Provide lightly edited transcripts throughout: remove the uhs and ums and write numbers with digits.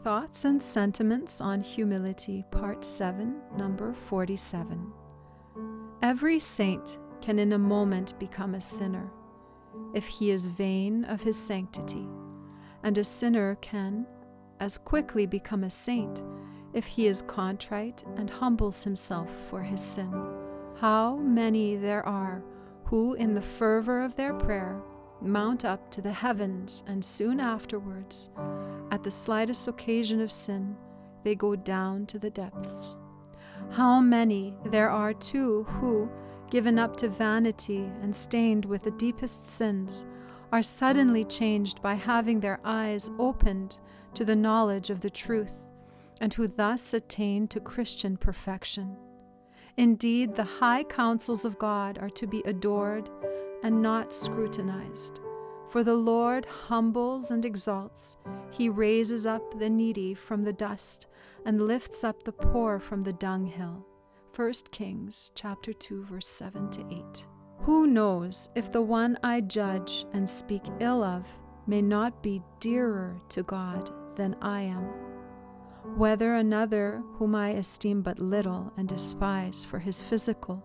Thoughts and Sentiments on Humility, Part 7, number 47. Every saint can in a moment become a sinner, if he is vain of his sanctity, and a sinner can as quickly become a saint, if he is contrite and humbles himself for his sin. How many there are who, in the fervor of their prayer, mount up to the heavens, and soon afterwards, at the slightest occasion of sin, they go down to the depths. How many there are too who, given up to vanity and stained with the deepest sins, are suddenly changed by having their eyes opened to the knowledge of the truth, and who thus attain to Christian perfection. Indeed, the high counsels of God are to be adored and not scrutinized. For the Lord humbles and exalts. He raises up the needy from the dust and lifts up the poor from the dunghill. 1 Kings chapter 2, verse 7 to 8. Who knows if the one I judge and speak ill of may not be dearer to God than I am? Whether another whom I esteem but little and despise for his physical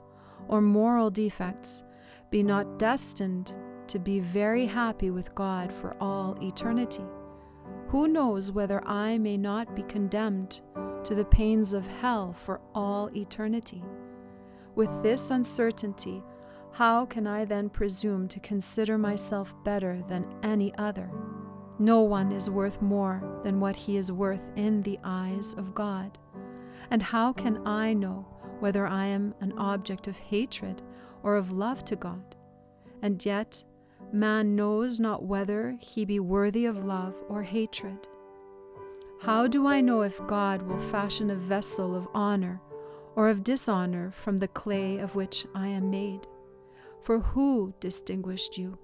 or moral defects be not destined to be very happy with God for all eternity? Who knows whether I may not be condemned to the pains of hell for all eternity? With this uncertainty, how can I then presume to consider myself better than any other? No one is worth more than what he is worth in the eyes of God. And how can I know whether I am an object of hatred or of love to God? And yet, man knows not whether he be worthy of love or hatred. How do I know if God will fashion a vessel of honor or of dishonor from the clay of which I am made? For who distinguished you?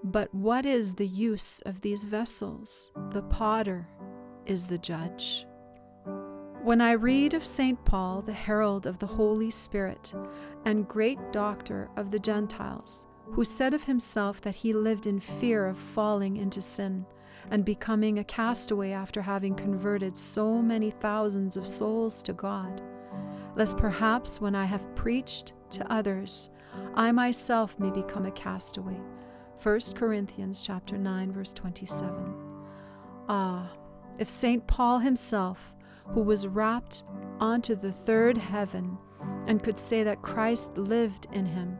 But what is the use of these vessels? The potter is the judge. When I read of St. Paul, the herald of the Holy Spirit and great doctor of the Gentiles, who said of himself that he lived in fear of falling into sin and becoming a castaway after having converted so many thousands of souls to God, lest perhaps when I have preached to others, I myself may become a castaway. 1 Corinthians chapter 9, verse 27. Ah, if St. Paul himself, who was rapt onto the third heaven, and could say that Christ lived in him,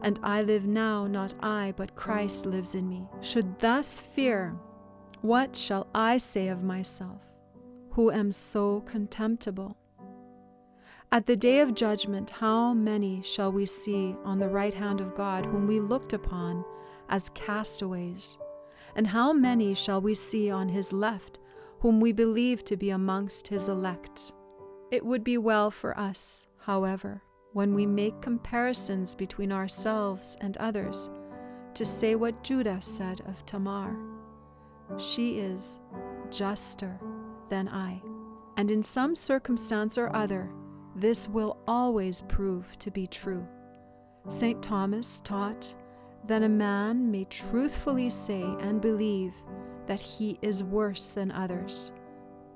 and I live now, not I, but Christ lives in me, should thus fear, what shall I say of myself, who am so contemptible? At the day of judgment, how many shall we see on the right hand of God whom we looked upon as castaways? And how many shall we see on his left whom we believe to be amongst his elect? It would be well for us, however, when we make comparisons between ourselves and others, to say what Judah said of Tamar: she is juster than I. And in some circumstance or other, this will always prove to be true. St. Thomas taught that a man may truthfully say and believe that he is worse than others,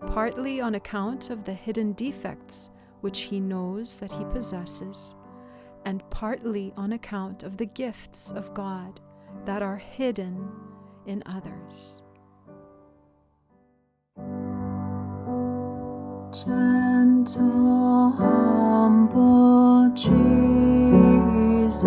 partly on account of the hidden defects which he knows that he possesses, and partly on account of the gifts of God that are hidden in others. Gentle, humble Jesus,